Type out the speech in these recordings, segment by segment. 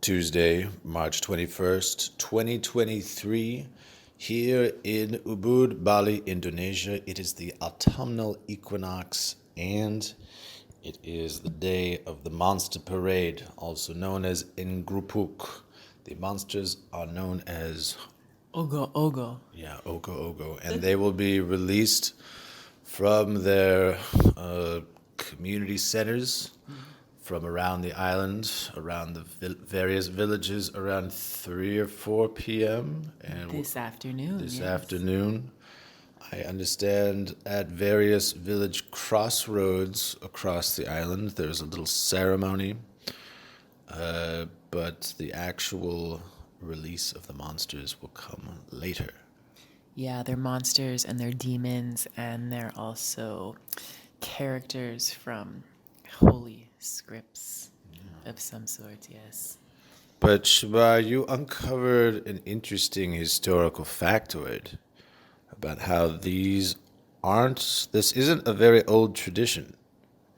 Tuesday, March 21st, 2023, here in Ubud, Bali, Indonesia. It is the autumnal equinox and it is the day of the Monster Parade, also known as Ngrupuk. The monsters are known as Ogo Ogo. Yeah, Ogo Ogo. And they will be released from their community centers from around the island, around the various villages around 3 or 4 p.m. And This afternoon. this yes. afternoon, I understand at various village crossroads across the island, there's a little ceremony, but the actual release of the monsters will come later. Yeah, they're monsters and they're demons, and they're also characters from holy scripts of some sort, yes. But Shamar, you uncovered an interesting historical factoid about how this isn't a very old tradition.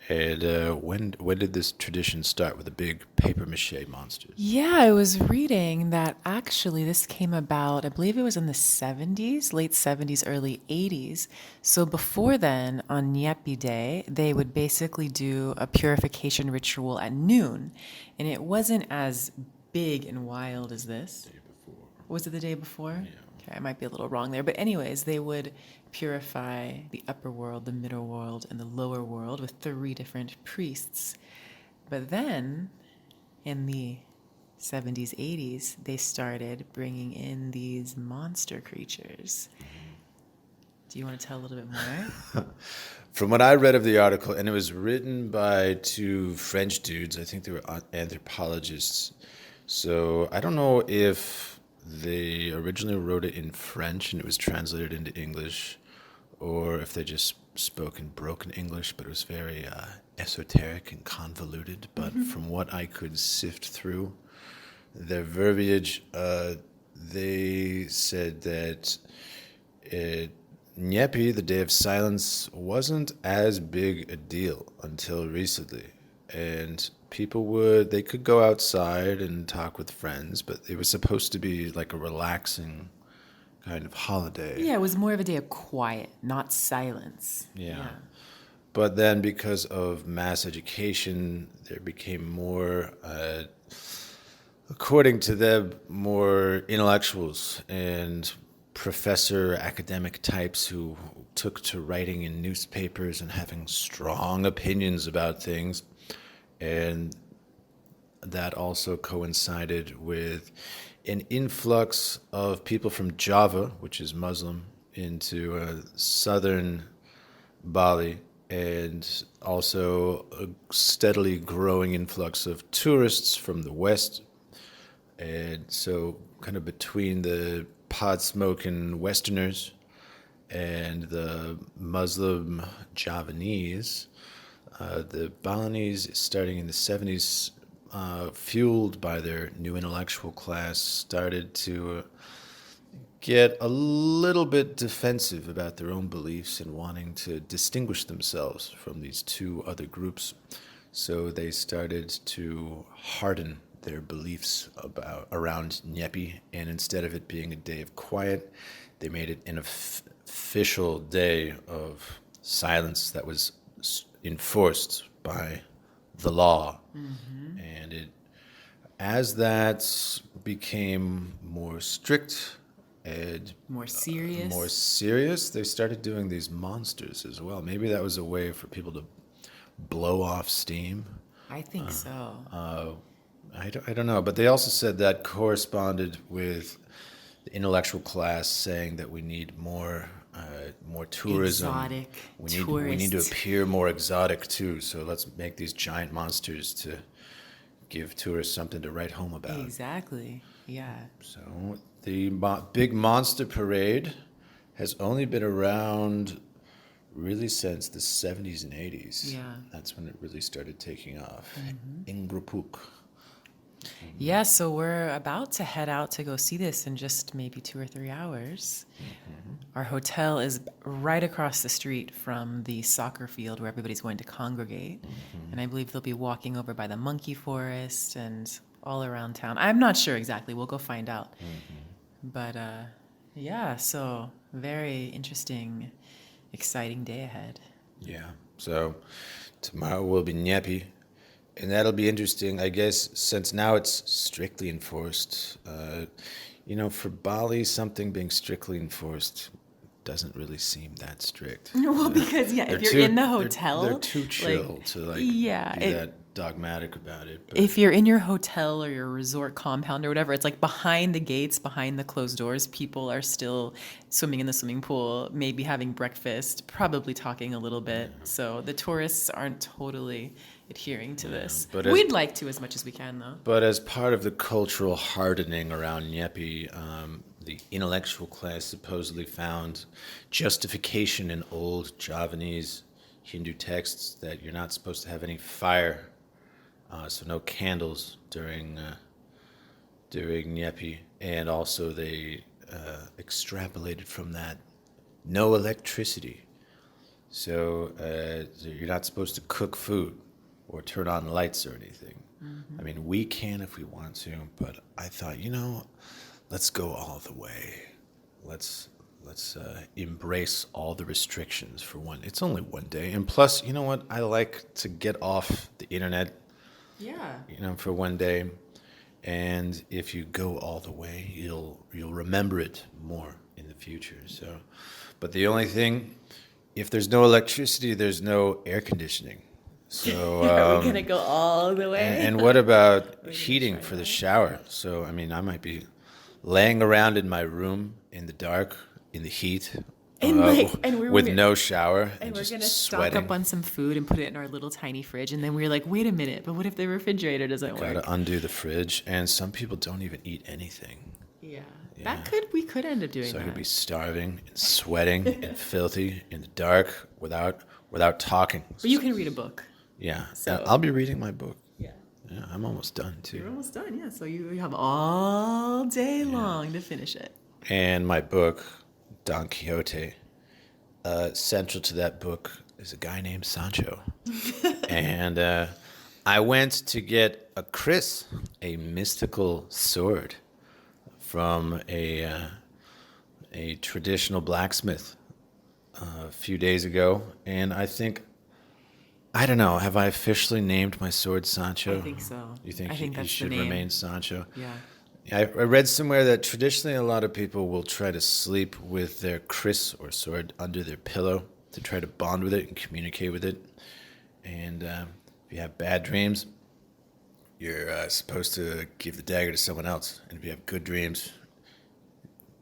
And when did this tradition start with the big papier-mâché monsters? Yeah, I was reading that actually this came about, I believe it was in the 70s, late 70s, early 80s. So before then, on Nyepi Day, they would basically do a purification ritual at noon. And it wasn't as big and wild as this. Was it the day before? Yeah. Okay, I might be a little wrong there. But anyways, they would purify the upper world, the middle world, and the lower world with 3 different priests. But then, in the 70s, 80s, they started bringing in these monster creatures. Do you want to tell a little bit more? From what I read of the article, and it was written by 2 French dudes, I think they were anthropologists. So I don't know if they originally wrote it in French and it was translated into English, or if they just spoke in broken English, but it was very esoteric and convoluted. But from what I could sift through their verbiage, they said that Nyepi, the Day of Silence, wasn't as big a deal until recently. And they could go outside and talk with friends, but it was supposed to be like a relaxing kind of holiday. Yeah, it was more of a day of quiet, not silence. Yeah. But then because of mass education, there became more, according to them, more intellectuals and professor academic types who took to writing in newspapers and having strong opinions about things. And that also coincided with an influx of people from Java, which is Muslim, into southern Bali, and also a steadily growing influx of tourists from the west. And so kind of between the pot-smoking Westerners and the Muslim Javanese, the Balinese, starting in the 70s, fueled by their new intellectual class, started to get a little bit defensive about their own beliefs and wanting to distinguish themselves from these 2 other groups. So they started to harden their beliefs around Nyepi, and instead of it being a day of quiet, they made it an official day of silence that was enforced by the law. And as that became more strict and More serious. they started doing these monsters as well. Maybe that was a way for people to blow off steam. I think so. I don't know, but they also said that corresponded with the intellectual class saying that we need more tourism. Exotic We need to appear more exotic too. So let's make these giant monsters to give tourists something to write home about. Exactly. Yeah. So the big monster parade has only been around really since the 70s and 80s. Yeah. That's when it really started taking off. Ngrupuk. Yeah, so we're about to head out to go see this in just maybe 2 or 3 hours. Our hotel is right across the street from the soccer field where everybody's going to congregate. And I believe they'll be walking over by the monkey forest and all around town. I'm not sure exactly. We'll go find out. But yeah, so very interesting, exciting day ahead. Yeah. So tomorrow will be Nyepi, and that'll be interesting, I guess, since now it's strictly enforced. For Bali, something being strictly enforced doesn't really seem that strict. Well, because if you're in the hotel, they're too chill to be that dogmatic about it. But if you're in your hotel or your resort compound or whatever, it's like behind the gates, behind the closed doors, people are still swimming in the swimming pool, maybe having breakfast, probably talking a little bit. So the tourists aren't totally adhering to this. But we'd like to as much as we can, though. But as part of the cultural hardening around Nyepi, the intellectual class supposedly found justification in old Javanese Hindu texts that you're not supposed to have any fire, so no candles during Nyepi, and also they extrapolated from that no electricity. So you're not supposed to cook food or turn on lights or anything. I mean, we can if we want to, but I thought, let's go all the way. Let's embrace all the restrictions for one. It's only one day, and plus, you know what? I like to get off the internet. Yeah. For one day, and if you go all the way, you'll remember it more in the future. So, but the only thing, if there's no electricity, there's no air conditioning. So Are we gonna go all the way? And what about heating for the shower? So I mean, I might be laying around in my room in the dark, in the heat, with no shower, and we're just gonna sweating. stock up on some food and put it in our little tiny fridge. And then we're like, wait a minute, but what if the refrigerator doesn't work? Gotta undo the fridge, and some people don't even eat anything. Yeah. We could end up doing So that. I could be starving and sweating and filthy in the dark without talking. But you can read a book. Yeah, So- I'll be reading my book. Yeah. Yeah, I'm almost done too. You're almost done, yeah. So you have all day long to finish it. And my book, Don Quixote, central to that book is a guy named Sancho. And I went to get a Kris, a mystical sword from a traditional blacksmith a few days ago. And I don't know, have I officially named my sword Sancho? I think so. You think I think he that's should the name. remain Sancho? Yeah. I read somewhere that traditionally a lot of people will try to sleep with their Kris or sword under their pillow to try to bond with it and communicate with it. And if you have bad dreams, you're supposed to give the dagger to someone else. And if you have good dreams,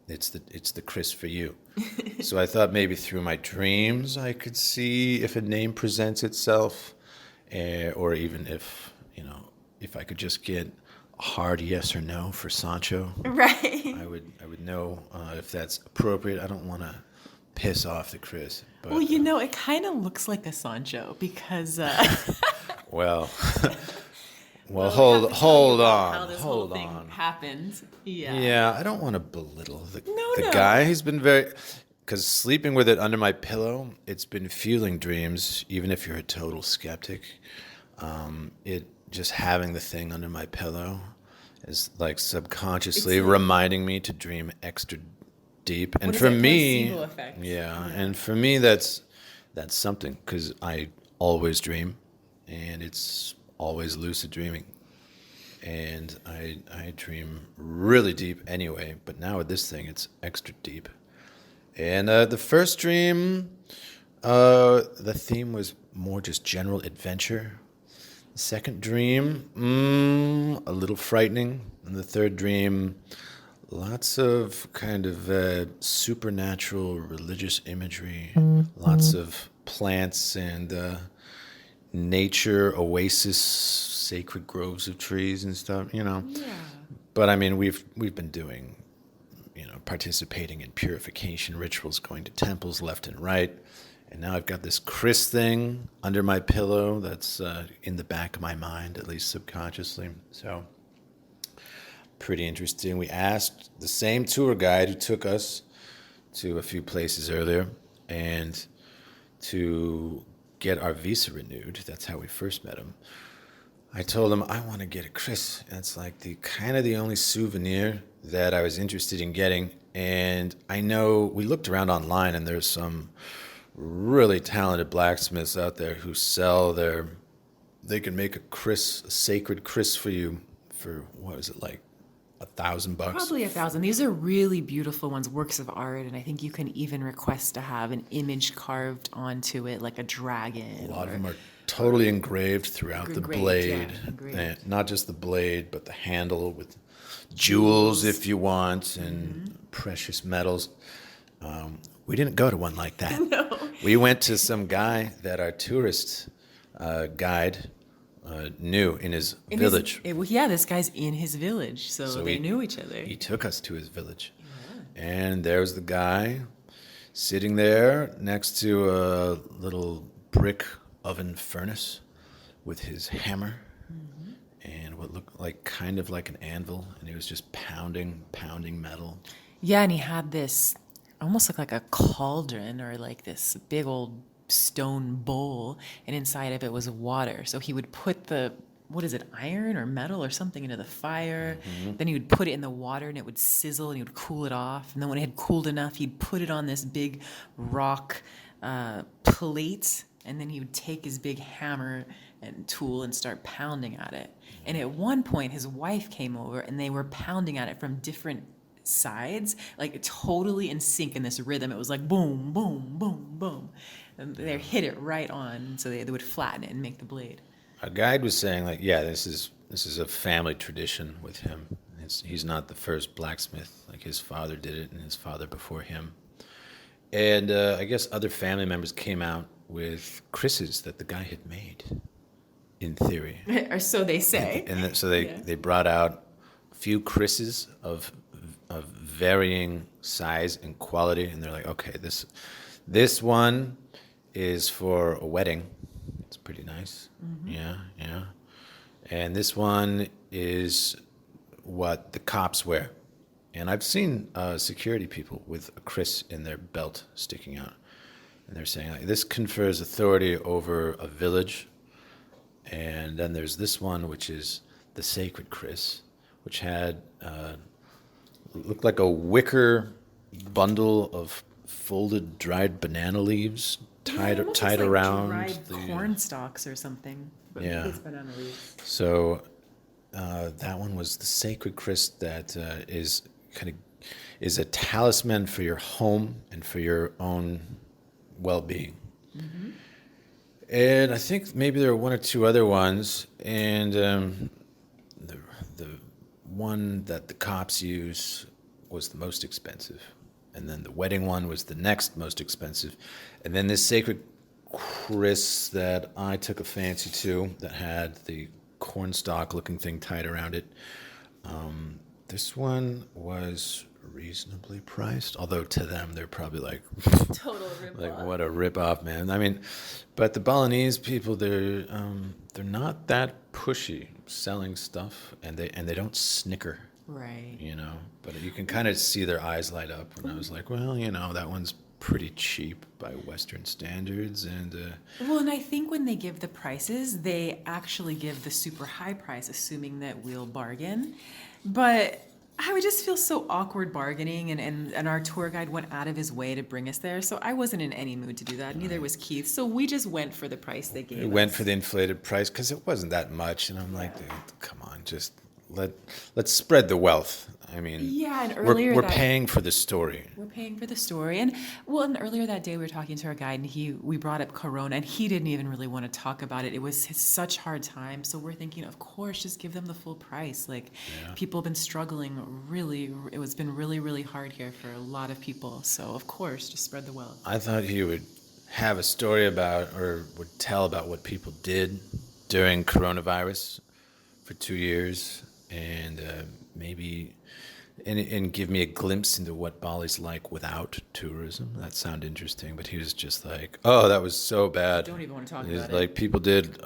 it's the Kris for you. So I thought maybe through my dreams I could see if a name presents itself, or even if I could just get a hard yes or no for Sancho. Right. I would know if that's appropriate. I don't want to piss off the Kris. But, Well, it kind of looks like a Sancho because. Well, Well, hold on. How this Hold whole thing on. happened. Yeah. Yeah, I don't want to belittle the No. guy. He's been because sleeping with it under my pillow, it's been fueling dreams, even if you're a total skeptic. It just having the thing under my pillow is like subconsciously reminding me to dream extra deep. And What is for it, me, placebo effect? yeah, and for me that's something because I always dream, and it's always lucid dreaming. And I dream really deep anyway, but now with this thing, it's extra deep. And the first dream, the theme was more just general adventure. The second dream, a little frightening. And the third dream, lots of kind of supernatural religious imagery, lots of plants and nature, oasis, sacred groves of trees and stuff, Yeah. But I mean, we've been doing, participating in purification rituals, going to temples left and right, and now I've got this Kris thing under my pillow that's in the back of my mind, at least subconsciously. So, pretty interesting. We asked the same tour guide who took us to a few places earlier, and to get our visa renewed. That's how we first met him. I told him I want to get a Kris. And it's like the kind of the only souvenir that I was interested in getting. And I know we looked around online, and there's some really talented blacksmiths out there who sell their. They can make a Kris, a sacred Kris for you for what is it like $1,000? Probably 1,000. These are really beautiful ones, works of art, and I think you can even request to have an image carved onto it, like a dragon. A lot of them are totally engraved throughout the blade, engraved. and not just the blade, but the handle with jewels if you want, and precious metals. We didn't go to one like that. No. We went to some guy that our tourist guide knew in his village. This guy's in his village, so they knew each other. He took us to his village. And there was the guy sitting there next to a little brick oven furnace with his hammer and what looked like kind of like an anvil, and he was just pounding metal. Yeah, and he had this almost looked like a cauldron or like this big old stone bowl, and inside of it was water. So he would put the iron or metal or something into the fire. Then he would put it in the water, and it would sizzle, and he would cool it off. And then when it had cooled enough, he'd put it on this big rock plate, and then he would take his big hammer and tool and start pounding at it. And at one point, his wife came over, and they were pounding at it from different sides, like totally in sync in this rhythm. It was like boom, boom, boom, boom. And they hit it right on, so they would flatten it and make the blade. Our guide was saying, like, yeah, this is a family tradition with him. He's not the first blacksmith. Like, his father did it, and his father before him. And I guess other family members came out with Krises that the guy had made, in theory. Or so they say. And so they brought out a few Krises of varying size and quality, and they're like, okay, this one is for a wedding. It's pretty nice. Yeah. And this one is what the cops wear. And I've seen security people with a Kris in their belt sticking out. And they're saying, like, this confers authority over a village. And then there's this one, which is the sacred Kris, which had looked like a wicker bundle of folded dried banana leaves tied around dried corn stalks or something. Yeah. It's banana leaves. So that one was the sacred Kris that is a talisman for your home and for your own well-being. And I think maybe there are one or two other ones, and the one that the cops use was the most expensive, and then the wedding one was the next most expensive, and then this sacred Kris that I took a fancy to that had the cornstalk looking thing tied around it. This one was reasonably priced, although to them they're probably like Total rip like off. what a rip off, man. I mean, but the Balinese people, they're not that pushy selling stuff, and they don't snicker, Right. you know. But you can kind of see their eyes light up when I was like, well, you know, that one's pretty cheap by Western standards, and Well, and I think when they give the prices, they actually give the super high price, assuming that we'll bargain. But I would just feel so awkward bargaining, and our tour guide went out of his way to bring us there. So I wasn't in any mood to do that. Neither was Keith. So we just went for the price they gave we us. went for the inflated price because it wasn't that much, and I'm like, dude, come on, just let's spread the wealth. I mean, Yeah, and earlier we're that- paying for the story. We're paying for the story. And earlier that day we were talking to our guide, and we brought up Corona, and he didn't even really want to talk about it. It was such hard time. So we're thinking, of course, just give them the full price. Like, people have been struggling really. It's been really, really hard here for a lot of people. So of course, just spread the wealth. I thought he would have a story about, or would tell about what people did during coronavirus for 2 years, and maybe and give me a glimpse into what Bali's like without tourism. That sounded interesting, but he was just like, "Oh, that was so bad." Don't even want to talk He's about like, it. people did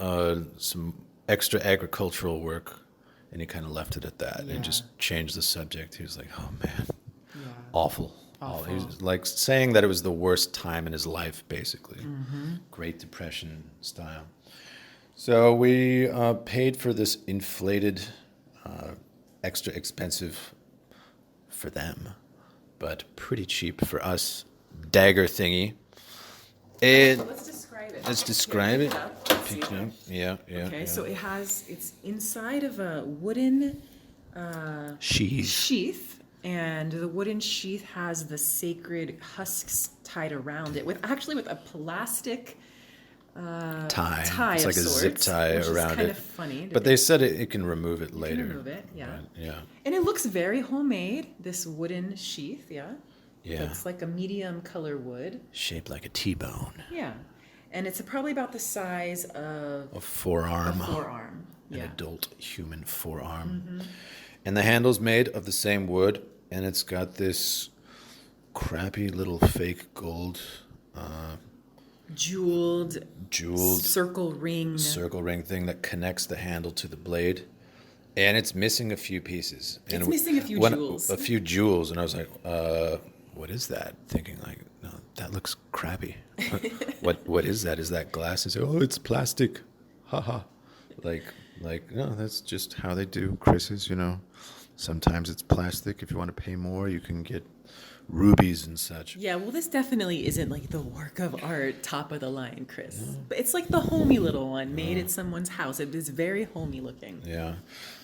some extra agricultural work, and he kind of left it at that Yeah. and just changed the subject. He was like, "Oh man, Yeah. awful." He was like saying that it was the worst time in his life, basically. Great Depression style. So we paid for this inflated, extra expensive for them, but pretty cheap for us dagger thingy. And Let's describe it. let's describe it. Let's see. Pick it up. Yeah, yeah. Okay, yeah. so it's inside of a wooden sheath, and the wooden sheath has the sacred husks tied around it with a plastic tie. tie It's of like a zip sorts, tie which is around kind it. of funny. But they said it can remove it later. remove it, yeah. But, yeah. And it looks very homemade, this wooden sheath, yeah. Yeah. It's like a medium color wood. Shaped like a T-bone. Yeah. And it's probably about the size of A forearm. a forearm. An Yeah. adult human forearm. And the handle's made of the same wood, and it's got this crappy little fake gold Jeweled jeweled circle ring. circle ring thing that connects the handle to the blade. And it's missing a few pieces. It's missing a few jewels. A few jewels, and I was like, what is that? Thinking like, no, that looks crappy. What is that? Is that glass? And say, oh, it's plastic. Haha. Like, no, that's just how they do Chris's, you know. Sometimes it's plastic. If you want to pay more, you can get rubies and such. Yeah, well, this definitely isn't like the work of art, top of the line, Chris. But it's like the homey little one made at someone's house. It is very homey looking. Yeah.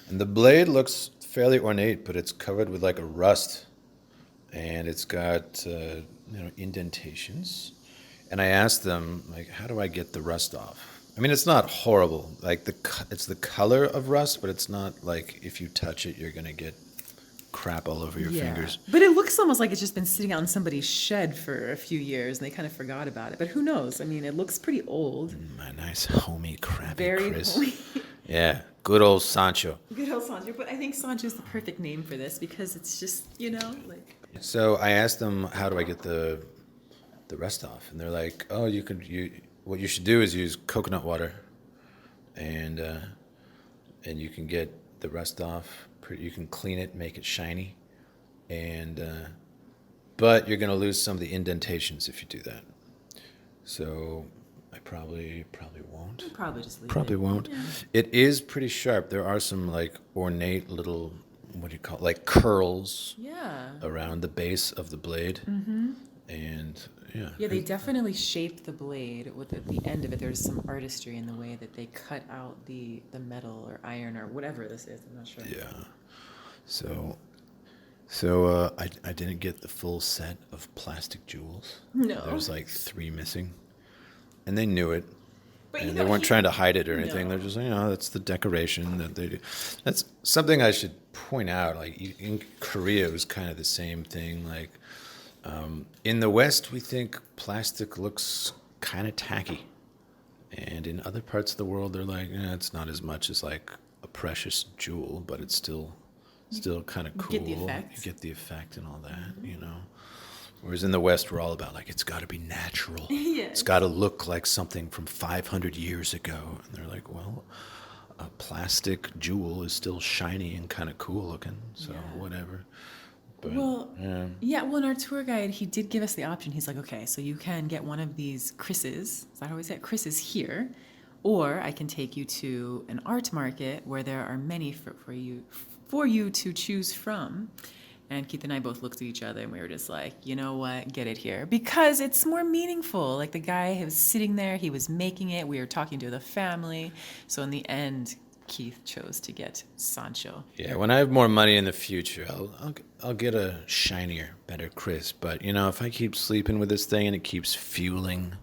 And the blade looks fairly ornate, but it's covered with like a rust. And it's got, indentations. And I asked them, like, how do I get the rust off? I mean, it's not horrible. Like, it's the color of rust, but it's not like if you touch it, you're going to get crap all over your fingers. But it looks almost like it's just been sitting out in somebody's shed for a few years and they kind of forgot about it. But who knows? I mean, it looks pretty old. My nice, homey, crappy Very Kris. homey. Yeah, good old Sancho. Good old Sancho. But I think Sancho is the perfect name for this because it's just, like... So I asked them, how do I get the rust off? And they're like, oh, what you should do is use coconut water, and you can get the rust off. You can clean it, make it shiny, but you're gonna lose some of the indentations if you do that. So I probably won't. Probably just leave Probably it. won't. It is pretty sharp. There are some like ornate little, what do you call it, like curls Yeah. around the base of the blade, and yeah. Yeah, they definitely shaped the blade with at the end of it. There's some artistry in the way that they cut out the metal or iron or whatever this is. I'm not sure. Yeah. So I didn't get the full set of plastic jewels. No. There was like 3 missing, and they knew it. But And they weren't trying to hide it or anything. No. They're just, that's the decoration that they do. That's something I should point out. Like in Korea, it was kind of the same thing. Like in the West, we think plastic looks kind of tacky, and in other parts of the world, they're like, it's not as much as like a precious jewel, but it's still kind of cool. Get the effect. You get the effect and all that, Whereas in the West, we're all about like, it's got to be natural. Yes. It's got to look like something from 500 years ago. And they're like, well, a plastic jewel is still shiny and kind of cool looking, so whatever. But, Well, well, our tour guide, he did give us the option. He's like, okay, so you can get one of these Chris's. Is that how we say it? Chris's here. Or I can take you to an art market where there are many for you to choose from. And Keith and I both looked at each other and we were just like, you know what, get it here. Because it's more meaningful. Like the guy was sitting there, he was making it, we were talking to the family. So in the end, Keith chose to get Sancho. yeah, when I have more money in the future, I'll get a shinier, better Kris. But, if I keep sleeping with this thing and it keeps fueling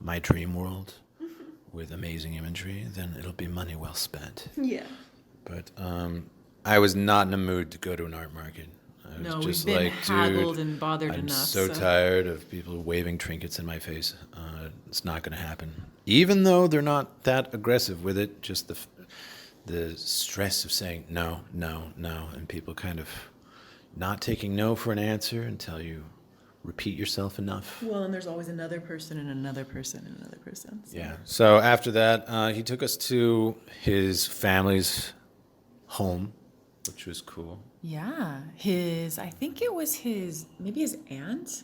my dream world with amazing imagery, then it'll be money well spent. Yeah. But I was not in a mood to go to an art market. I was No, just we've been like, haggled dude, and bothered I'm enough. so tired of people waving trinkets in my face. It's not going to happen. Even though they're not that aggressive with it, just the stress of saying no, no, no, and people kind of not taking no for an answer until you repeat yourself enough. Well, and there's always another person and another person and another person. So. Yeah. So after that, he took us to his family's home, which was cool. Yeah, I think it was maybe his aunt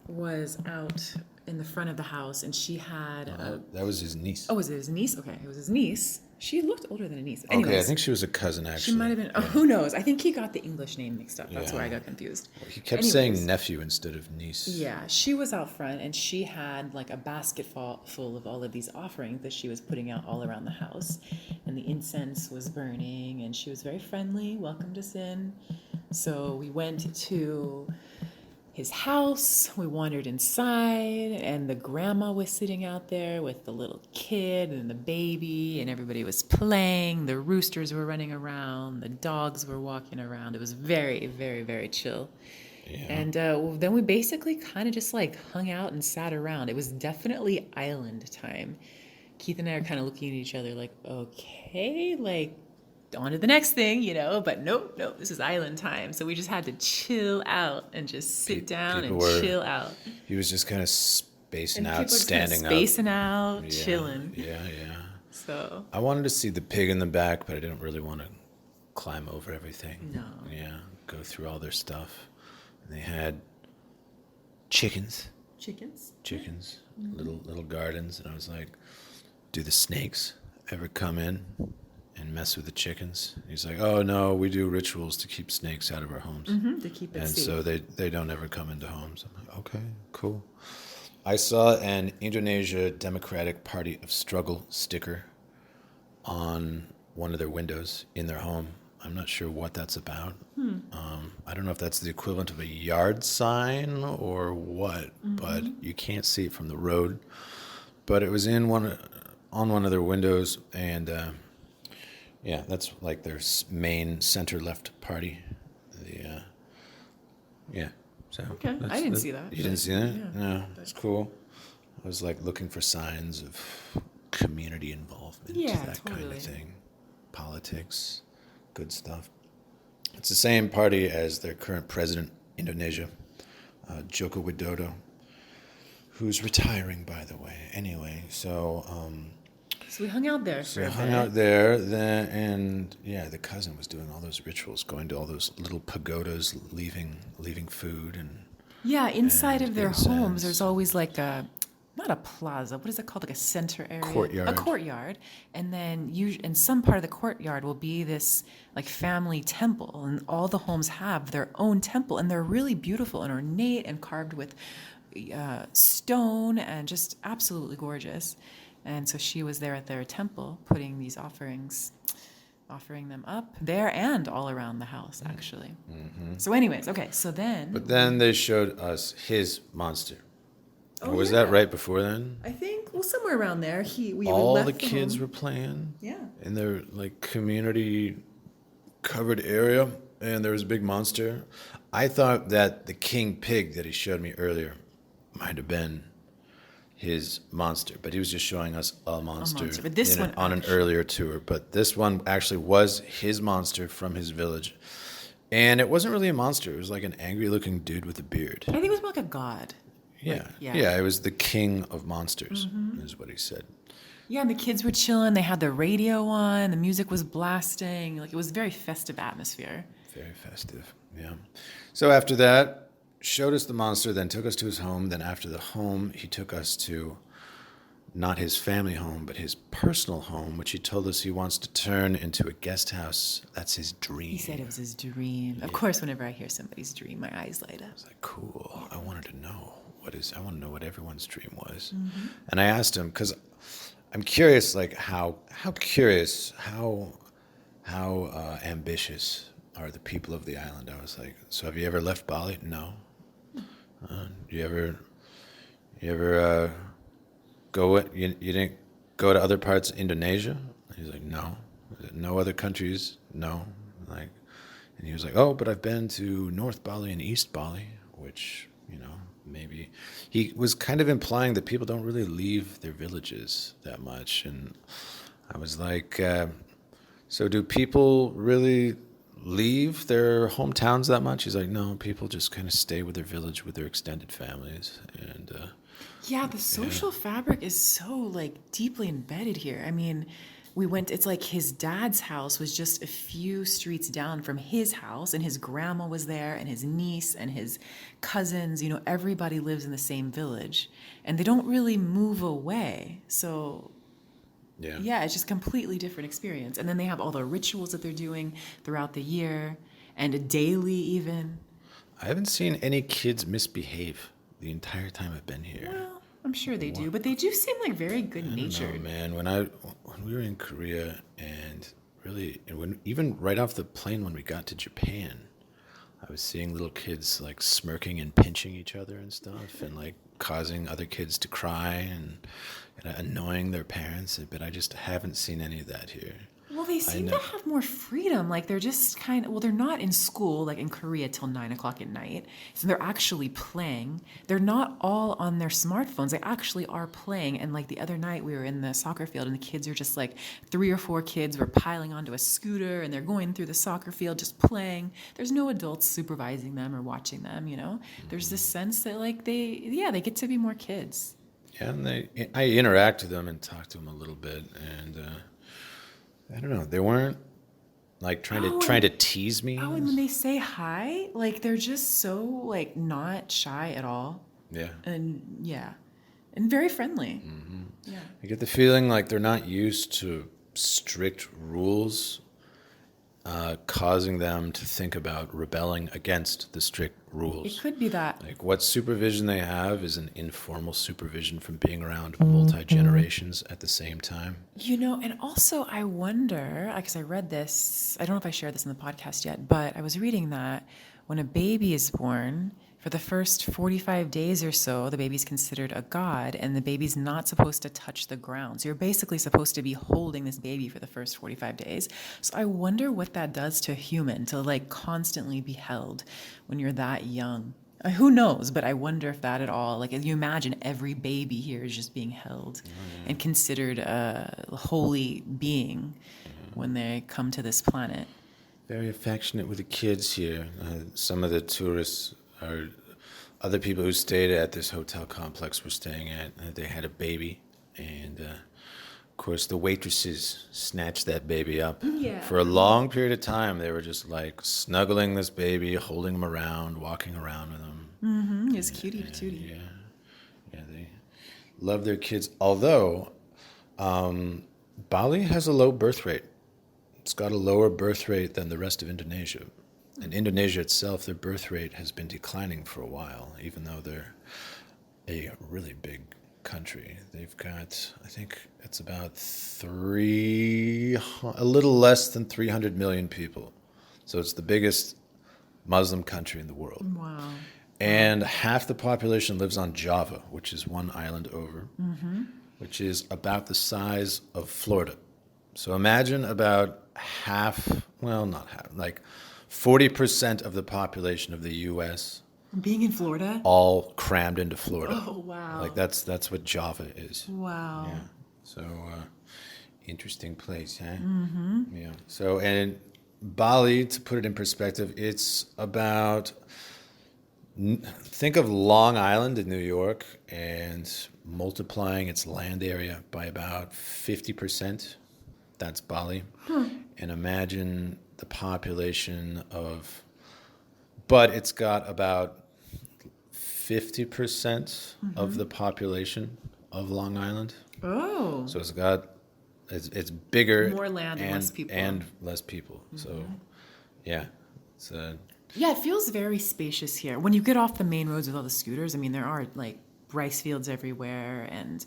was out in the front of the house, and she had That was his niece. oh, was it his niece? Okay, it was his niece. She looked older than a niece. Okay, I Anyways, think she was a cousin, she actually. might have been. Oh, who knows? I think he got the English name mixed up. That's where I Yeah. got confused. He kept Anyways, saying nephew instead of niece. yeah, she was out front, and she had like a basket full of all of these offerings that she was putting out all around the house, and the incense was burning, and she was very friendly, welcomed us in. So we went to his house. We wandered inside, and the grandma was sitting out there with the little kid and the baby, and everybody was playing. The roosters were running around, the dogs were walking around. It was very, very, very chill. Yeah. And then we basically kind of just like hung out and sat around. It was definitely island time. Keith and I are kind of looking at each other like, okay, like on to the next thing, but nope, this is island time. So we just had to chill out and just sit down and chill out. He was just kind of spacing And out, people were standing up. spacing out, Yeah, chilling. Yeah. So I wanted to see the pig in the back, but I didn't really want to climb over everything. No. Yeah, go through all their stuff. And they had chickens, chickens. little gardens, and I was like, do the snakes ever come in and mess with the chickens? He's like, oh no, we do rituals to keep snakes out of our homes. To keep it And safe. so they don't ever come into homes. I'm like, okay, cool. I saw an Indonesia Democratic Party of Struggle sticker on one of their windows in their home. I'm not sure what that's about. I don't know if that's the equivalent of a yard sign or what, but you can't see it from the road. But it was on one of their windows, and yeah, that's like their main center-left party. Yeah. So Okay, I didn't see that. You didn't see that? Yeah. No, that's cool. I was like looking for signs of community involvement, Yeah, that kind totally. of thing. Politics, good stuff. It's the same party as their current president, Indonesia, Joko Widodo, who's retiring, by the way. Anyway, so So we hung out there for I a hung bit. out there, and yeah, the cousin was doing all those rituals, going to all those little pagodas, leaving food, and Yeah, inside and of their incense. homes, there's always like not a plaza. What is it called? Like a center area, Courtyard. A courtyard, and then in some part of the courtyard will be this like family temple, and all the homes have their own temple, and they're really beautiful and ornate and carved with stone and just absolutely gorgeous. And so she was there at their temple, putting these offering them up there and all around the house, actually. So, anyways, okay. So then, But then they showed us his monster. Oh, Was yeah. that right before then? I think somewhere around there. We All left the kids home. were playing Yeah. in their like community covered area, and there was a big monster. I thought that the king pig that he showed me earlier might have been his monster, but he was just showing us a monster, But this one on an earlier tour. But this one actually was his monster from his village. And it wasn't really a monster. It was like an angry-looking dude with a beard. I think it was more like a god. Yeah. yeah. It was the king of monsters, is what he said. Yeah, and the kids were chilling. They had the radio on. The music was blasting. Like it was a very festive atmosphere. Very festive, yeah. So after that, showed us the monster, then took us to his home. Then after the home, he took us to not his family home, but his personal home, which he told us he wants to turn into a guest house. That's his dream. He said it was his dream. Of course, whenever I hear somebody's dream, my eyes light up. I was like, cool. I wanted to know I want to know what everyone's dream was. And I asked him, because I'm curious, like how ambitious are the people of the island? I was like, so have you ever left Bali? No. You ever go? You didn't go to other parts of Indonesia? He's like, no. No other countries? No. Like, and he was like, oh, but I've been to North Bali and East Bali, which maybe he was kind of implying that people don't really leave their villages that much. And I was like, so do people really leave their hometowns that much? He's like, no, people just kind of stay with their village with their extended families. And Yeah, the social fabric is so like deeply embedded here. I mean, We went, it's like his dad's house was just a few streets down from his house, and his grandma was there, and his niece, and his cousins. Everybody lives in the same village, and they don't really move away. So, Yeah. yeah, it's just completely different experience. And then they have all the rituals that they're doing throughout the year, and daily even. I haven't seen any kids misbehave the entire time I've been here. Well, I'm sure they do, but they do seem like very good I don't know, natured. man. When we were in Korea, and really, and even right off the plane when we got to Japan, I was seeing little kids like smirking and pinching each other and stuff, and like causing other kids to cry and annoying their parents. But I just haven't seen any of that here. Well, they seem to have more freedom. Like they're just they're not in school like in Korea till 9 o'clock at night. So they're actually playing. They're not all on their smartphones. They actually are playing. And like the other night we were in the soccer field and the kids are just like 3 or 4 kids were piling onto a scooter and they're going through the soccer field just playing. There's no adults supervising them or watching them, There's this sense that like they get to be more kids. Yeah, and I interact with them and talk to them a little bit, and I don't know. They weren't like trying to tease me. Oh, and when they say hi, like they're just so like not shy at all. Yeah. And and very friendly. Yeah. I get the feeling like they're not used to strict rules, causing them to think about rebelling against the strict rules. It could be that. Like what supervision they have is an informal supervision from being around multi-generations at the same time. And also I wonder, because I read this, I don't know if I shared this in the podcast yet, but I was reading that when a baby is born, for the first 45 days or so, the baby's considered a god, and the baby's not supposed to touch the ground. So you're basically supposed to be holding this baby for the first 45 days. So I wonder what that does to a human, to like constantly be held when you're that young. Who knows? But I wonder if that at all, like if you imagine every baby here is just being held and considered a holy being when they come to this planet. Very affectionate with the kids here. Some of the tourists are other people who stayed at this hotel complex we're staying at. They had a baby, and of course the waitresses snatched that baby up. Yeah. For a long period of time, they were just like snuggling this baby, holding him around, walking around with him. Mm-hmm. It's cutie patootie. Yeah, they love their kids. Although Bali has a low birth rate. It's got a lower birth rate than the rest of Indonesia. In Indonesia itself, their birth rate has been declining for a while, even though they're a really big country. They've got, I think it's about a little less than 300 million people. So it's the biggest Muslim country in the world. Wow. And half the population lives on Java, which is one island over, which is about the size of Florida. So imagine about not half, like 40% of the population of the U.S. Being in Florida? all crammed into Florida. Oh, wow. Like that's what Java is. Wow. Yeah. So interesting place, huh? Mm-hmm. Yeah. So and Bali, to put it in perspective, it's about think of Long Island in New York and multiplying its land area by about 50%. That's Bali. And imagine the population but it's got about 50% of the population of Long Island. Oh. So it's bigger. More land and less people. And less people. So, yeah. Yeah, it feels very spacious here. When you get off the main roads with all the scooters, I mean, there are like rice fields everywhere. And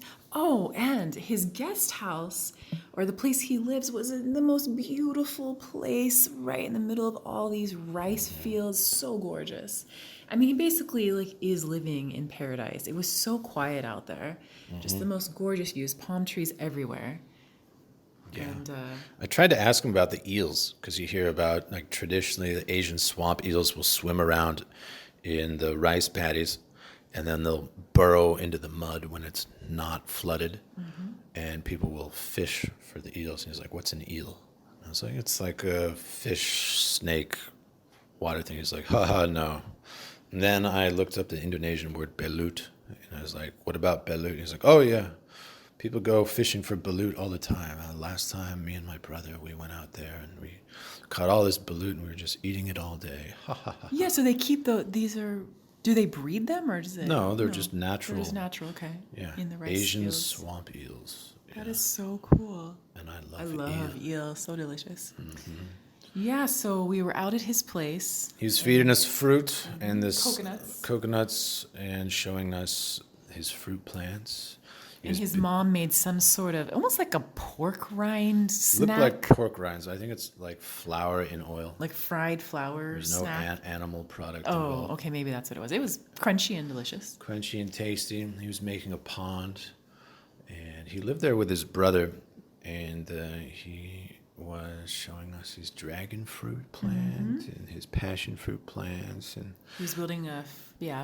his guest house or the place he lives was in the most beautiful place right in the middle of all these rice fields. So gorgeous. I mean, he basically like is living in paradise. It was so quiet out there. Just the most gorgeous views, palm trees everywhere. Yeah. And I tried to ask him about the eels because you hear about like traditionally the Asian swamp eels will swim around in the rice paddies and then they'll burrow into the mud when it's not flooded and people will fish for the eels. And he's like, "What's an eel?" And I was like, "It's like a fish, snake, water thing." He's like, "Haha, no." And then I looked up the Indonesian word belut and I was like, "What about belut?" And he's like, "Oh yeah. People go fishing for balut all the time. Last time, me and my brother, we went out there and we caught all this balut and we were just eating it all day. Yeah, so they keep these are, do they breed them or does it? No, they're just natural. They're just natural, okay. Yeah, In the rice Asian fields. swamp eels. That is so cool. And I I love love eel. eel, so delicious. Yeah, so we were out at his place. He was feeding us fruit and this Coconuts. and showing us his fruit plants. And his mom made some sort of, almost like a pork rind snack. Looked like pork rinds. I think it's like flour in oil. Like fried flour There's no snack. animal product Oh, involved. okay, maybe that's what it was. It was crunchy and delicious. Crunchy and tasty. He was making a pond, and he lived there with his brother, and he was showing us his dragon fruit plant and his passion fruit plants, and He was building a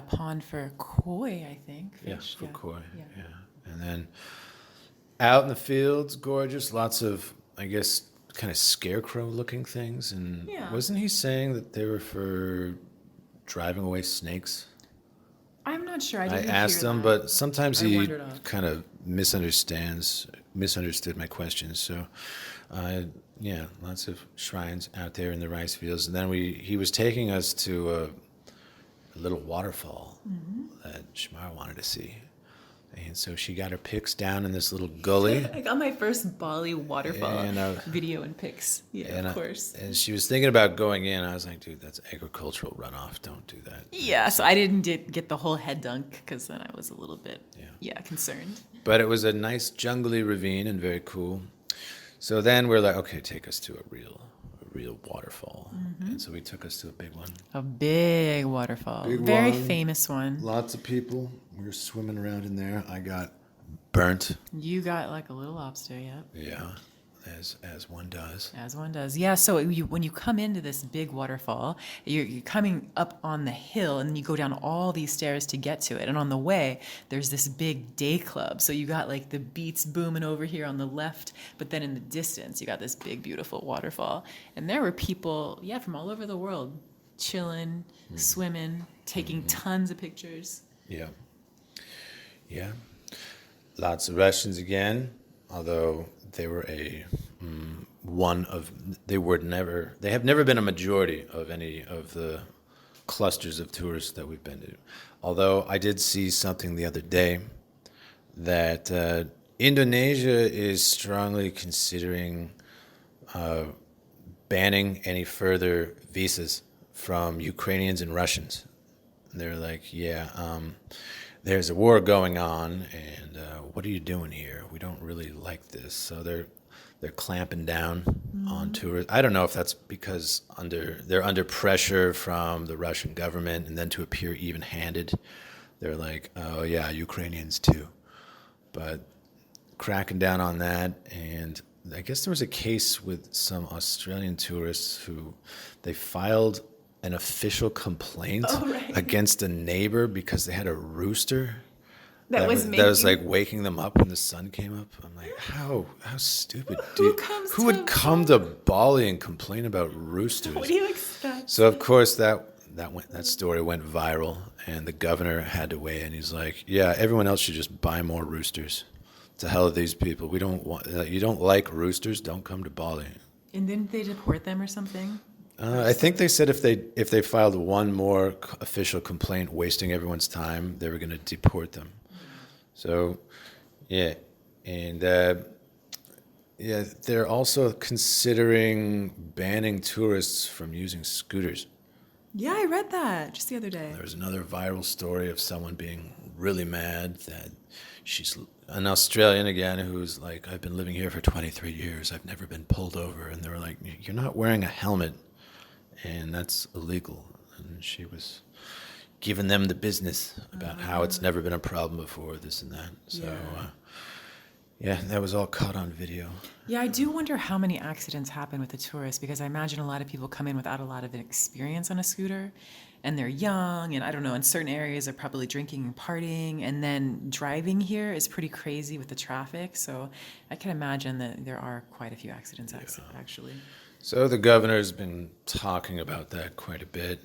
pond for koi, I think. Fish. for koi. Yeah. Yeah. And then out in the fields, gorgeous, lots of, I guess, kind of scarecrow-looking things. And Yeah. wasn't he saying that they were for driving away snakes? I'm not sure. I I didn't asked hear him, that. but sometimes I he wandered off. kind of misunderstood my questions. So, yeah, lots of shrines out there in the rice fields. And then he was taking us to a little waterfall that Shamar wanted to see. And so she got her pics down in this little gully. I got my first Bali waterfall And, video and pics. Yeah, and of course. And she was thinking about going in. I was like, dude, that's agricultural runoff. Don't do that. Yeah, so I didn't get the whole head dunk because then I was a little bit, concerned. But it was a nice jungly ravine and very cool. So then we're like, okay, take us to a real waterfall. And so he took us to a big one. A big waterfall. Big Very one. famous one. Lots of people. We were swimming around in there. I got burnt. You got like a little lobster, yeah. Yeah, as one does. As one does. Yeah, so when you come into this big waterfall, you're coming up on the hill and you go down all these stairs to get to it. And on the way, there's this big day club. So you got like the beats booming over here on the left, but then in the distance, you got this big, beautiful waterfall. And there were people, from all over the world, chilling, swimming, taking tons of pictures. Yeah. Yeah. Lots of Russians again, although they were they have never been a majority of any of the clusters of tourists that we've been to. Although I did see something the other day that Indonesia is strongly considering banning any further visas from Ukrainians and Russians. They're like, there's a war going on, and what are you doing here? We don't really like this. So they're clamping down on tourists. I don't know if that's because they're under pressure from the Russian government, and then to appear even-handed, they're like, oh yeah, Ukrainians too. But cracking down on that, and I guess there was a case with some Australian tourists who they filed an official complaint against a neighbor because they had a rooster that was like waking them up when the sun came up. I'm like, how stupid? Who would come to Bali and complain about roosters? What do you expect? So of course that story went viral, and the governor had to weigh in. He's like, yeah, everyone else should just buy more roosters. To hell with these people. We don't want. You don't like roosters? Don't come to Bali. And didn't they deport them or something? I think they said if they filed one more official complaint, wasting everyone's time, they were going to deport them. So, yeah, and they're also considering banning tourists from using scooters. Yeah, I read that just the other day. There was another viral story of someone being really mad that she's an Australian again who's like, I've been living here for 23 years. I've never been pulled over. And they were like, you're not wearing a helmet, and that's illegal. And she was giving them the business about how it's never been a problem before, this and that. So, that was all caught on video. Yeah, I do wonder how many accidents happen with the tourists, because I imagine a lot of people come in without a lot of experience on a scooter, and they're young, and I don't know, in certain areas they're probably drinking and partying, and then driving here is pretty crazy with the traffic, so I can imagine that there are quite a few accidents actually. So the governor's been talking about that quite a bit,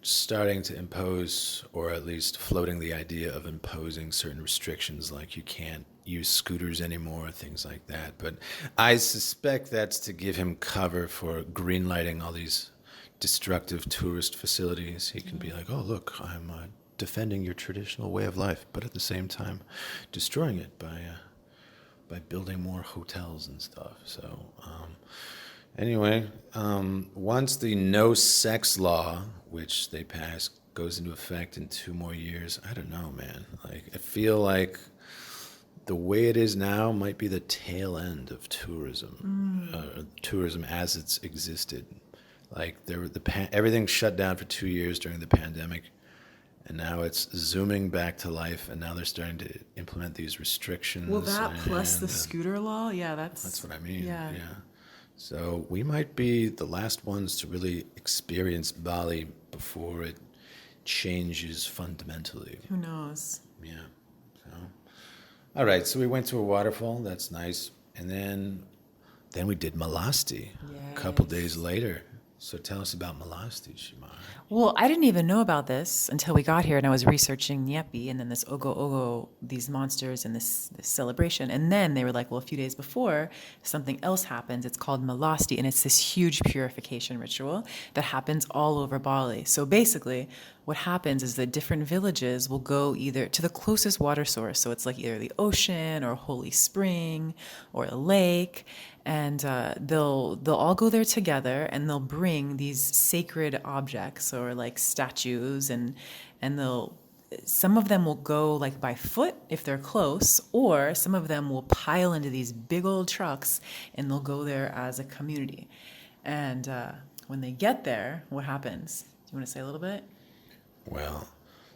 starting to impose, or at least floating the idea of imposing certain restrictions, like you can't use scooters anymore, things like that. But I suspect that's to give him cover for greenlighting all these destructive tourist facilities. He can be like, oh, look, I'm defending your traditional way of life, but at the same time destroying it by building more hotels and stuff. So anyway, once the no sex law, which they passed, goes into effect in 2 more years, I don't know, man. Like, I feel like the way it is now might be the tail end of tourism, tourism as it's existed. Like, everything shut down for 2 years during the pandemic, and now it's zooming back to life, and now they're starting to implement these restrictions. Well, that plus the scooter law, yeah, That's what I mean. Yeah. So we might be the last ones to really experience Bali before it changes fundamentally. Who knows? Yeah. So, all right. So we went to a waterfall. That's nice. And then we did Melasti a couple days later. So tell us about Melasti, Shamar. Well, I didn't even know about this until we got here, and I was researching Nyepi and then this Ogo Ogo, these monsters and this celebration. And then they were like, well, a few days before, something else happens. It's called Melasti, and it's this huge purification ritual that happens all over Bali. So basically, what happens is that different villages will go either to the closest water source. So it's like either the ocean or a holy spring or a lake. And they'll all go there together, and they'll bring these sacred objects or like statues, and some of them will go like by foot if they're close, or some of them will pile into these big old trucks, and they'll go there as a community. And when they get there, what happens? Do you want to say a little bit? Well,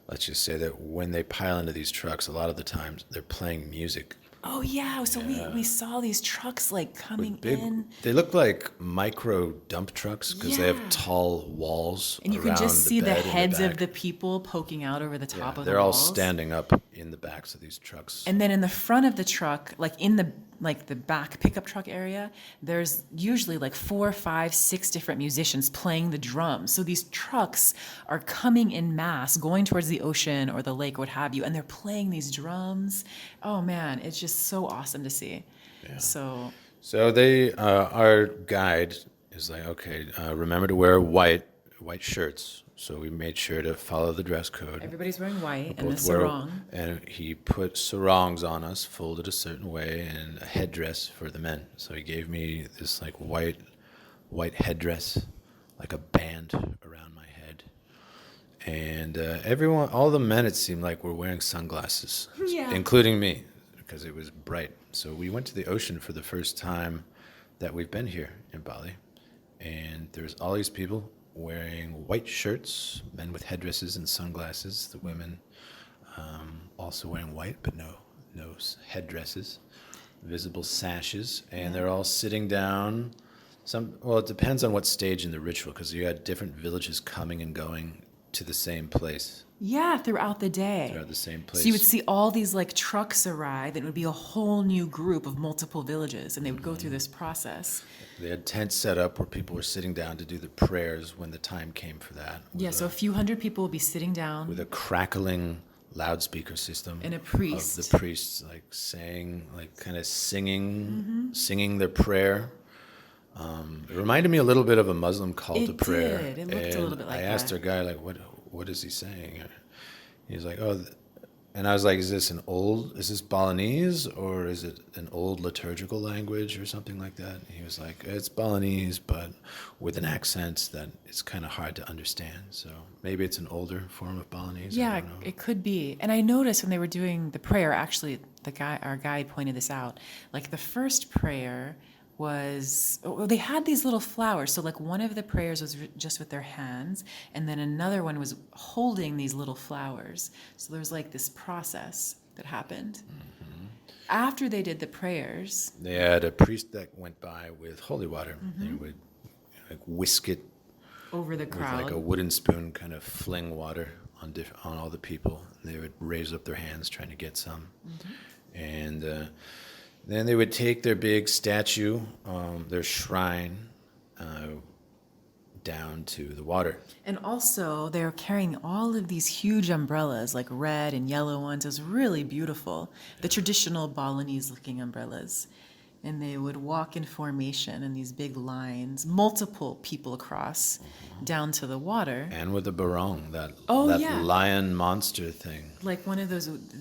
let's just say that when they pile into these trucks, a lot of the times they're playing music. Oh, yeah. So we saw these trucks like coming in. They look like micro dump trucks because they have Yeah. tall walls. And you can around just see the bed in heads back. of the people poking out over the top of the They're all walls. standing up in the backs of these trucks. And then in the front of the truck, like in the back pickup truck area, there's usually like 4, 5, 6 different musicians playing the drums. So these trucks are coming in mass, going towards the ocean or the lake, or what have you, and they're playing these drums. Oh man, it's just so awesome to see. Yeah. So So our guide is like, okay, remember to wear white shirts. So we made sure to follow the dress code. everybody's wearing white and a Both sarong. and he put sarongs on us, folded a certain way, and a headdress for the men. So he gave me this like white headdress, like a band around my head. And all the men, it seemed like, were wearing sunglasses, Yeah. including me, because it was bright. So we went to the ocean for the first time that we've been here in Bali, and there's all these people wearing white shirts, men with headdresses and sunglasses, the women also wearing white, but no headdresses, visible sashes, and they're all sitting down. It depends on what stage in the ritual, because you had different villages coming and going to the same place. Yeah, throughout the day. Throughout the same place. So you would see all these like trucks arrive, and it would be a whole new group of multiple villages, and they would go through this process. They had tents set up where people were sitting down to do the prayers when the time came for that. Yeah, so a few hundred people would be sitting down. With a crackling loudspeaker system. And a priest. Of the priests, like saying, like kind of singing their prayer. It reminded me a little bit of a Muslim call to prayer. It did. It looked a little bit like I asked that. our guy, like, what is he saying? He's like, and I was like, is this Balinese, or is it an old liturgical language or something like that? And he was like, it's Balinese, but with an accent that it's kind of hard to understand. So maybe it's an older form of Balinese. I Yeah, don't know. it could be. And I noticed when they were doing the prayer, actually, our guide pointed this out. Like the first prayer they had these little flowers. So like one of the prayers was just with their hands, and then another one was holding these little flowers. So there was like this process that happened. Mm-hmm. After they did the prayers, they had a priest that went by with holy water. Mm-hmm. They would like whisk it over the crowd. with like a wooden spoon, kind of fling water on all the people. They would raise up their hands trying to get some. Mm-hmm. And then they would take their big statue, their shrine, down to the water. And also, they're carrying all of these huge umbrellas, like red and yellow ones. It was really beautiful. The traditional Balinese-looking umbrellas. And they would walk in formation in these big lines, multiple people across, down to the water. And with the barong, that Yeah. lion monster thing. Like one of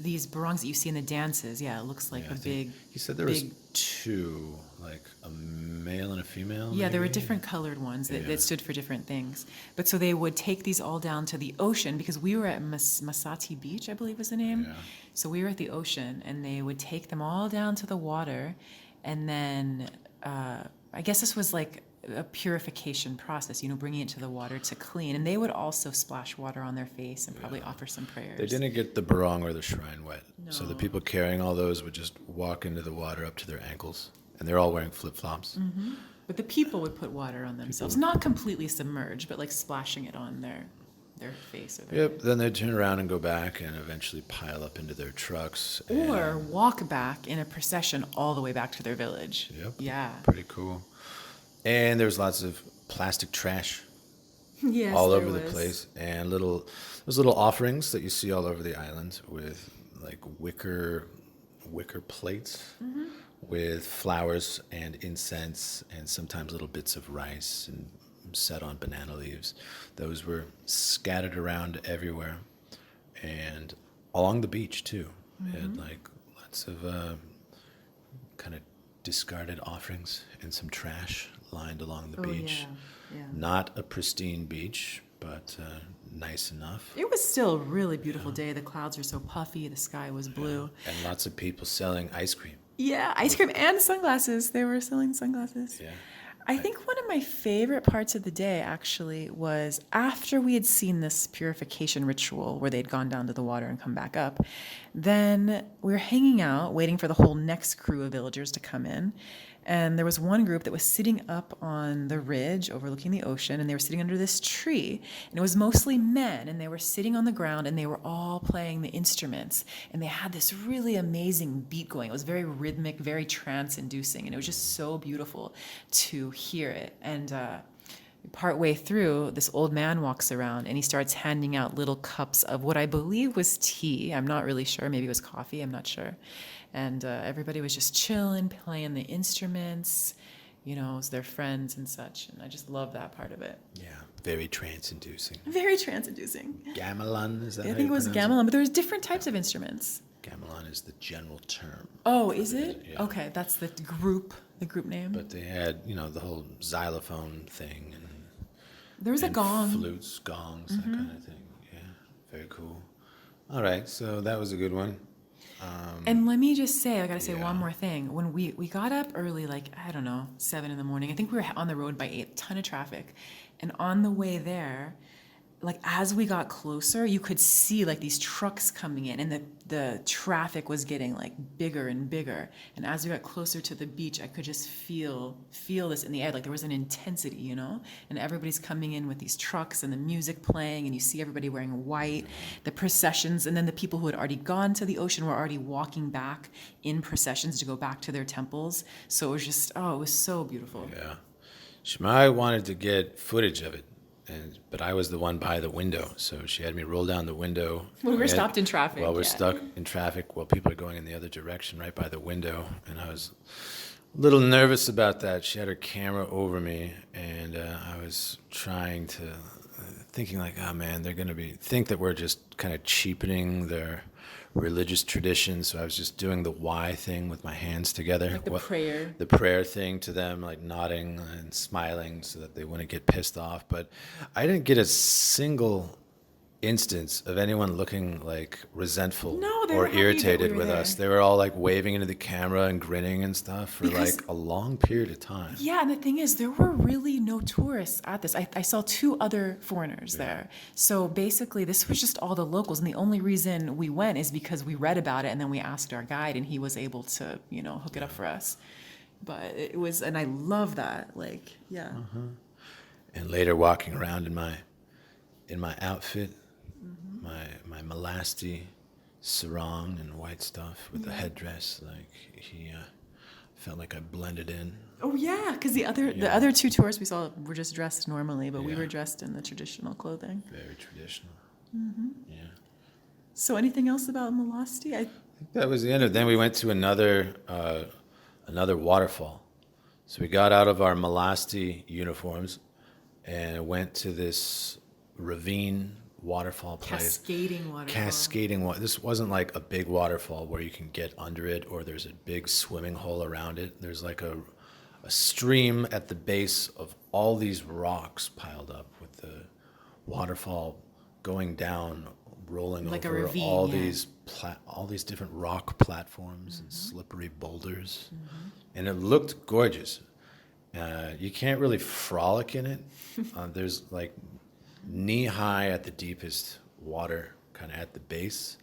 these barongs that you see in the dances. Yeah, it looks like Yeah, a big. he said there was two, like a male and a female. Yeah, there were maybe? different colored ones that stood for different things. But so they would take these all down to the ocean because we were at Masati Beach, I believe was the name. Yeah. So we were at the ocean, and they would take them all down to the water, and then I guess this was like a purification process, bringing it to the water to clean. And they would also splash water on their face and probably offer some prayers. They didn't get the barong or the shrine wet. So the No. people carrying all those would just walk into the water up to their ankles. And they're all wearing flip-flops. Mm-hmm. But the people would put water on themselves, not completely submerged, but like splashing it on their face or their Yep, then they'd turn around and go back and eventually pile up into their trucks. or walk back in a procession all the way back to their village. Yep. Yeah. Pretty cool. And there's lots of plastic trash Yes, all there over the was. place. And those little offerings that you see all over the island with like wicker plates with flowers and incense and sometimes little bits of rice and set on banana leaves. Those were scattered around everywhere and along the beach too. It had like lots of kind of discarded offerings and some trash lined along the beach. Yeah. Not a pristine beach, but nice enough. It was still a really beautiful day. The clouds were so puffy, the sky was blue. And lots of people selling ice cream. Yeah, ice cream and sunglasses. They were selling sunglasses. Yeah. I think one of my favorite parts of the day actually was after we had seen this purification ritual where they'd gone down to the water and come back up, then we were hanging out waiting for the whole next crew of villagers to come in. And there was one group that was sitting up on the ridge overlooking the ocean, and they were sitting under this tree. And it was mostly men, and they were sitting on the ground, and they were all playing the instruments. And they had this really amazing beat going. It was very rhythmic, very trance-inducing, and it was just so beautiful to hear it. And partway through, this old man walks around, and he starts handing out little cups of what I believe was tea. I'm not really sure. Maybe it was coffee. I'm not sure. And everybody was just chilling, playing the instruments, as their friends and such. And I just love that part of it. Yeah, very trance-inducing. Very trance-inducing. Gamelan, is that I how think you it was pronounce gamelan, but there was different types of instruments. Gamelan is the general term. Oh, is it? Yeah. Okay, that's the group name. But they had, the whole xylophone thing and There was a gong. flutes, gongs, that kind of thing. Yeah, very cool. All right, so that was a good one. And let me just say, I gotta say Yeah. one more thing. When we got up early, like, I don't know, 7 a.m. I think we were on the road by 8, ton of traffic. And on the way there, like as we got closer, you could see like these trucks coming in, and the traffic was getting like bigger and bigger. And as we got closer to the beach, I could just feel this in the air. Like there was an intensity, and everybody's coming in with these trucks and the music playing, and you see everybody wearing white, the processions, and then the people who had already gone to the ocean were already walking back in processions to go back to their temples. So it was just, it was so beautiful. Yeah. Shamar wanted to get footage of it, but I was the one by the window, so she had me roll down the window. When we were stopped in traffic. While we're yeah. stuck in traffic, while people are going in the other direction, right by the window, and I was a little nervous about that. She had her camera over me, and I was trying to, thinking like, oh man, they're going to think that we're just kind of cheapening their religious tradition. So I was just doing the Y thing with my hands together. Like the prayer. The prayer thing to them, like nodding and smiling so that they wouldn't get pissed off. But I didn't get a single instance of anyone looking like resentful No, they were or happy that irritated we were with there. us. They were all like waving into the camera and grinning and stuff for Because- like a long period of time. Yeah, and the thing is, there were really no tourists at this. I saw 2 other foreigners there. So basically, this was just all the locals. And the only reason we went is because we read about it, and then we asked our guide, and he was able to, hook it up for us. But it was, and I love that. Like, yeah. And later walking around in my outfit, my Melasti sarong and white stuff with the headdress, like he felt like I blended in Oh yeah, because the Yeah. other two tourists we saw were just dressed normally, but we Yeah. were dressed in the traditional clothing. Very traditional. Yeah. So anything else about Melasti? That was the end of it. Then we went to another waterfall. So we got out of our Melasti uniforms and went to this ravine waterfall place. Cascading waterfall. Cascading water. This wasn't like a big waterfall where you can get under it or there's a big swimming hole around it. There's like a stream at the base of all these rocks piled up with the waterfall going down, rolling Like a over ravine, all yeah. these different rock platforms and slippery boulders, and it looked gorgeous. You can't really frolic in it. There's like knee high at the deepest water, kind of at the base,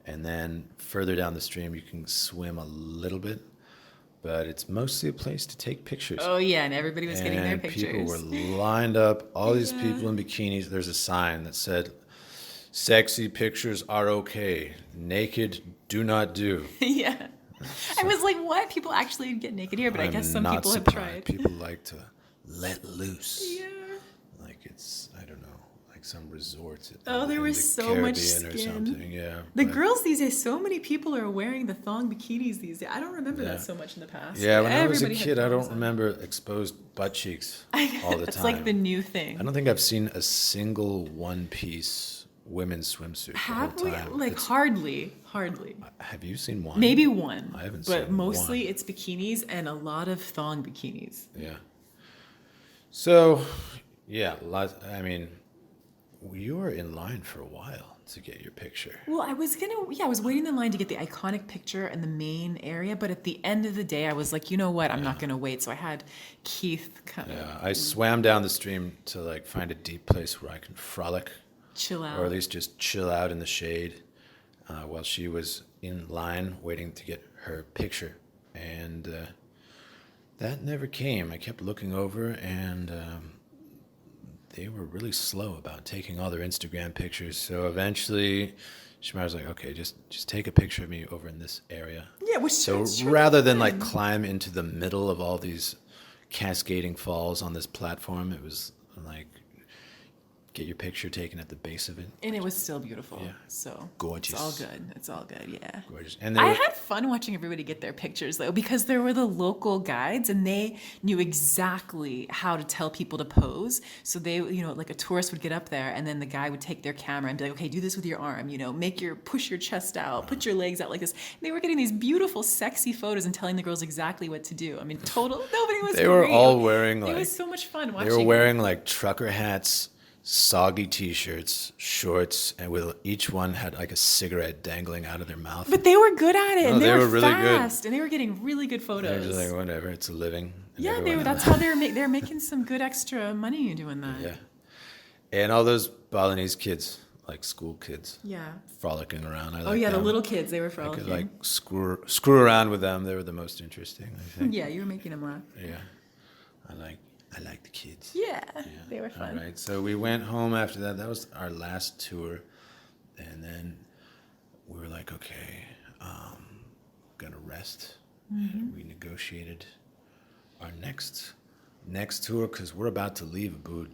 and then further down the stream you can swim a little bit. But it's mostly a place to take pictures. Oh yeah, and everybody was getting their And pictures. people were lined up, all these Yeah. people in bikinis. There's a sign that said, "Sexy pictures are okay. Naked, do not do." Yeah. I was like, what? People actually get naked here, but I I'm guess some not people have surprised. tried. People like to let loose. Yeah. Like it's, I don't know, like some resort. Oh, there in was the so much Caribbean or skin. something. Yeah. The but- girls these days, so many people are wearing the thong bikinis these days. I don't remember Yeah. that so much in the past. Yeah, when I was a Everybody had kid, I thongs don't on. remember exposed butt cheeks all the It's time. like the new thing. I don't think I've seen a single one-piece women's swimsuit the whole Have we? time. Like It's- hardly. have you seen one? Maybe one. I haven't But seen mostly one. it's bikinis and a lot of thong bikinis. Yeah. So, yeah, I mean, you were in line for a while to get your picture. Well, I was waiting in line to get the iconic picture in the main area, but at the end of the day, I was like, you know what? I'm not going to wait. So I had Keith kind of Yeah, I swam down the stream to like find a deep place where I can frolic, chill out. or at least just chill out in the shade, while she was in line waiting to get her picture. And that never came. I kept looking over, and they were really slow about taking all their Instagram pictures. So eventually, Shamar was like, "Okay, just take a picture of me over in this area." Yeah, which So it's really rather than like fun. climb into the middle of all these cascading falls on this platform, it was like get your picture taken at the base of it. And it was still beautiful. Yeah. So Gorgeous. It's all good. It's all good. Yeah. Gorgeous. And they I were, had fun watching everybody get their pictures though, because there were the local guides and they knew exactly how to tell people to pose. So they, like a tourist would get up there and then the guy would take their camera and be like, okay, do this with your arm, push your chest out, put your legs out like this. And they were getting these beautiful, sexy photos and telling the girls exactly what to do. I mean, nobody was they were great. all wearing It like was so much fun watching. they were wearing like trucker hats, soggy t-shirts, shorts, and with each one had like a cigarette dangling out of their mouth. But they were good at it, No, and they they were were really good. fast, and they were getting really good They're photos. just like, whatever, it's a living. And Yeah, everyone- that's how they're making some good extra money doing that. Yeah. And all those Balinese kids, like school kids, Yeah. frolicking around. I Oh like yeah, the them. little kids, they were I could frolicking. like screw around with them. They were the most interesting, I think. Yeah, you were making them laugh. Yeah. I like the kids. Yeah, Yeah. they were fun. All right. So we went home after that. That was our last tour. And then we were like, okay, gonna rest. Mm-hmm. And we negotiated our next tour because we're about to leave Ubud.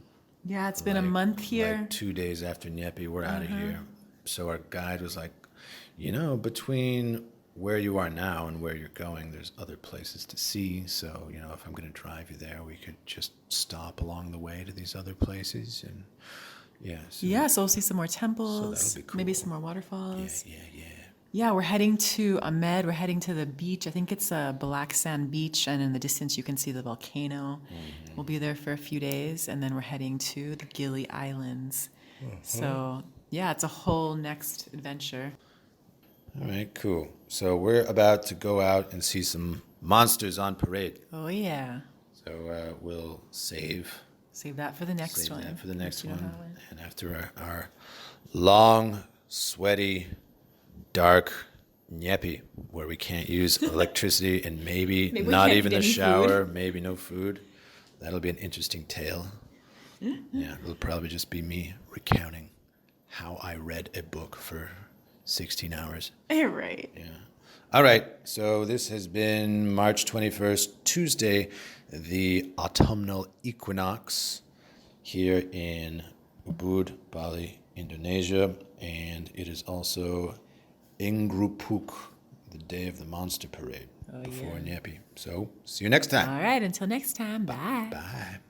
Yeah, it's been a Like- month here. Uh-huh. Like 2 days after Nyepi, we're out of here. So our guide was like, between where you are now and where you're going, there's other places to see. So, if I'm going to drive you there, we could just stop along the way to these other places. And yeah. So, Yeah, so we'll see some more temples, that'll be maybe cool. some more waterfalls. Yeah. Yeah, we're heading to Ahmed. We're heading to the beach. I think it's a black sand beach, and in the distance you can see the volcano. Mm-hmm. We'll be there for a few days, and then we're heading to the Gili Islands. So, yeah, it's a whole next adventure. All right, cool. So we're about to go out and see some monsters on parade. Oh, yeah. So we'll save Save that for the next one. that for the next You know one. how it- And after our long, sweaty, dark Nyepi, where we can't use electricity and maybe Maybe we not can't even eat a any shower, maybe no food, that'll be an interesting tale. Mm-hmm. Yeah, it'll probably just be me recounting how I read a book for 16 hours. You're right. Yeah. All right, so this has been March 21st, Tuesday, the autumnal equinox here in Ubud, Bali, Indonesia, and it is also Ingrupuk, the day of the monster parade before Nyepi. So, see you next time. All right, until next time, bye. Bye.